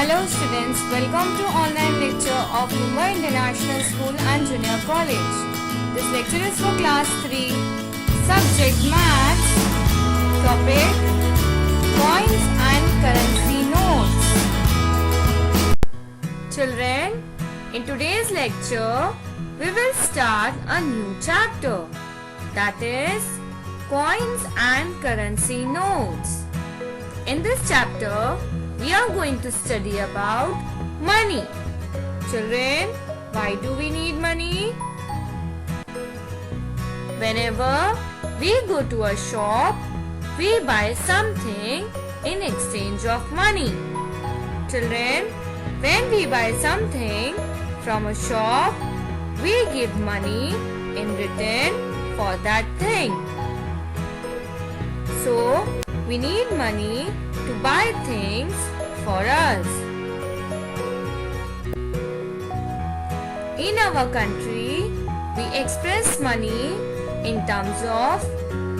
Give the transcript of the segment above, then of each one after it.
Hello students, welcome to online lecture of Mumbai International School and Junior College. This lecture is for class 3, subject Maths, topic Coins and Currency Notes. Children, in today's lecture, we will start a new chapter, that is Coins and Currency Notes. In this chapter, we are going to study about money. Children, why do we need money? Whenever we go to a shop, we buy something in exchange of money. Children, when we buy something from a shop, we give money in return for that thing. So, we need money to buy things for us. In our country, we express money in terms of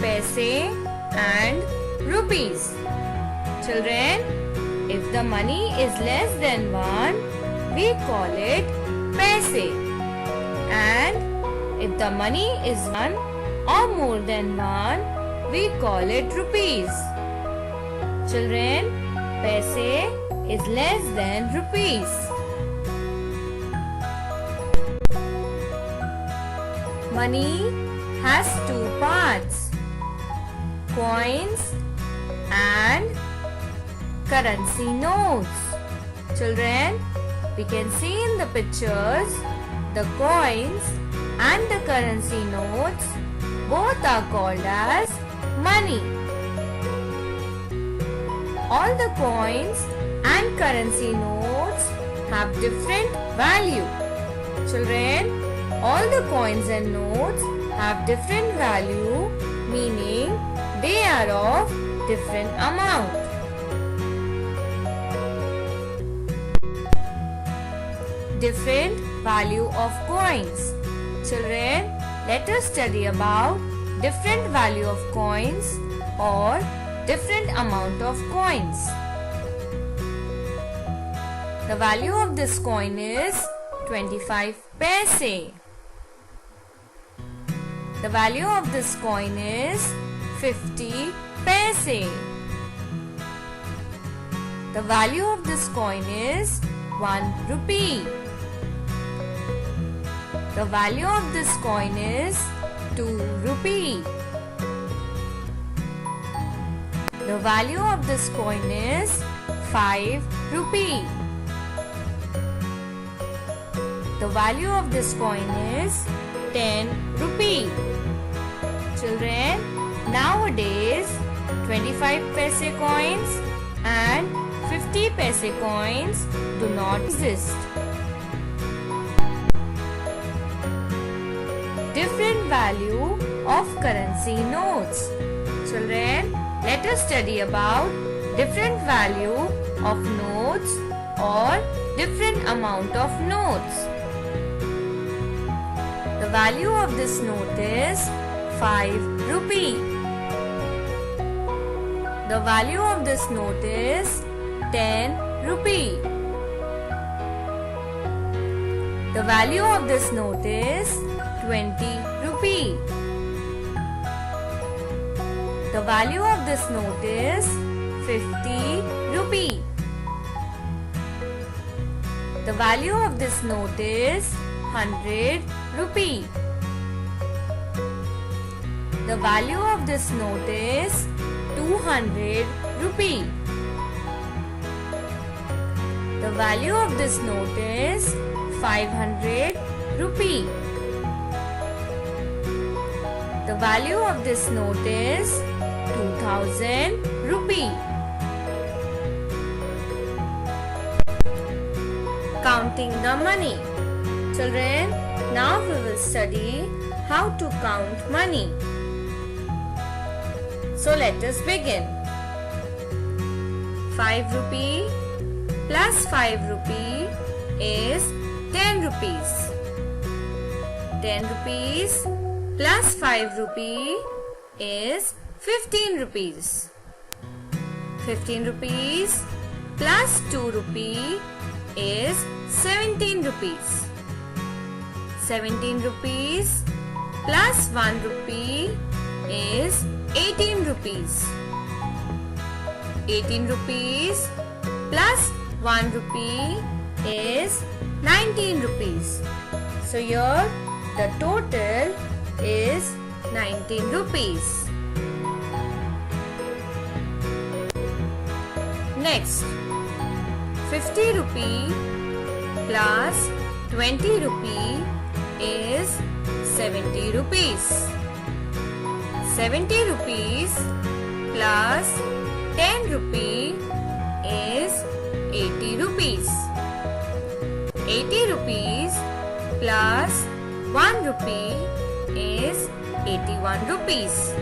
paise and rupees. Children, if the money is less than 1, we call it paise. And if the money is 1 or more than 1, we call it rupees. Children, paise is less than rupees. Money has two parts, coins and currency notes. Children, we can see in the pictures the coins and the currency notes both are called as money. All the coins and currency notes have different value. Children, all the coins and notes have different value, meaning they are of different amount. Different value of coins. Children, let us study about different value of coins or different amount of coins. The value of this coin is 25 paise. The value of this coin is 50 paise. The value of this coin is 1 rupee. The value of this coin is 2 rupee. The value of this coin is 5 rupee. The value of this coin is 10 rupee. Children, nowadays 25 paise coins and 50 paise coins do not exist. Different value of currency notes. Children, let us study about different value of notes or different amount of notes. The value of this note is 5 rupee. The value of this note is 10 rupee. The value of this note is 20 rupee. The value of this note is 50 rupee. The value of this note is 100 rupee. The value of this note is 200 rupee. The value of this note is 500 rupee. The value of this note is 2000 rupee. Counting the money. Children, now we will study how to count money. So let us begin. 5 rupee plus 5 rupee is 10 rupees. 10 rupees plus 5 rupee is 15 rupees. 15 rupees plus 2 rupee is 17 rupees. 17 rupees plus 1 rupee is 18 rupees. 18 rupees plus 1 rupee is 19 rupees. So here the total is 19 rupees. Next, 50 rupee plus 20 rupee is 70 rupees. 70 rupees plus 10 rupee is 80 rupees. 80 rupees plus 1 rupee is 81 rupees.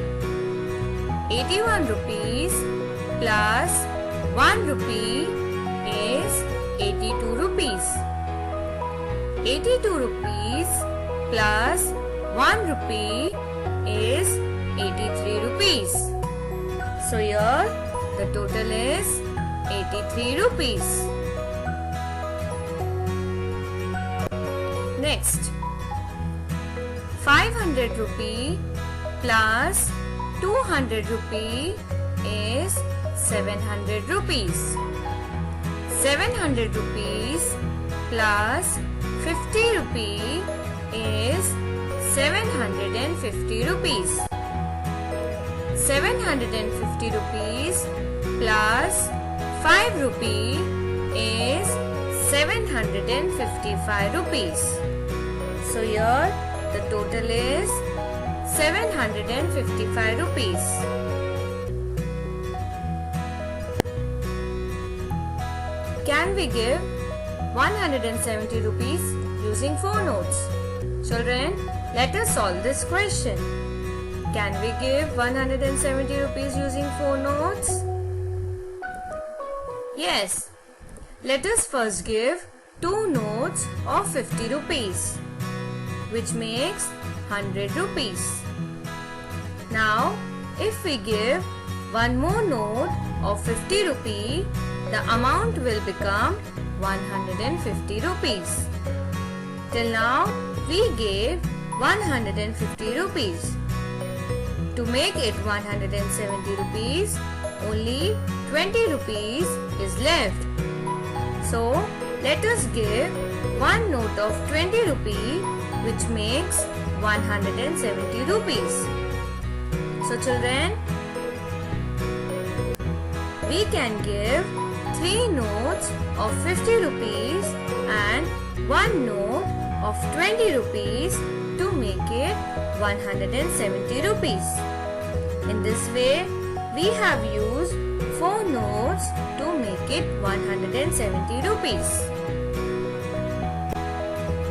81 rupees plus 1 rupee is 82 rupees. 82 rupees plus 1 rupee is 83 rupees. So here the total is 83 rupees. Next, 500 rupee plus 200 rupee is 700 rupees. 700 rupees plus 50 rupee is 750 rupees. 750 rupees plus 5 rupee is 755 rupees. So here the total is 755 rupees. Can we give 170 rupees using 4 notes? Children, let us solve this question. Can we give 170 rupees using 4 notes? Yes. Let us first give 2 notes of 50 rupees, which makes 100 rupees. Now, if we give one more note of 50 rupee, the amount will become 150 rupees. Till now, we gave 150 rupees. To make it 170 rupees, only 20 rupees is left. So, let us give one note of 20 rupee, which makes 170 rupees. So children, we can give 3 notes of 50 rupees and 1 note of 20 rupees to make it 170 rupees. In this way, we have used 4 notes to make it 170 rupees.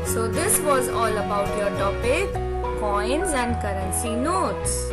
So this was all about your topic, coins and currency notes.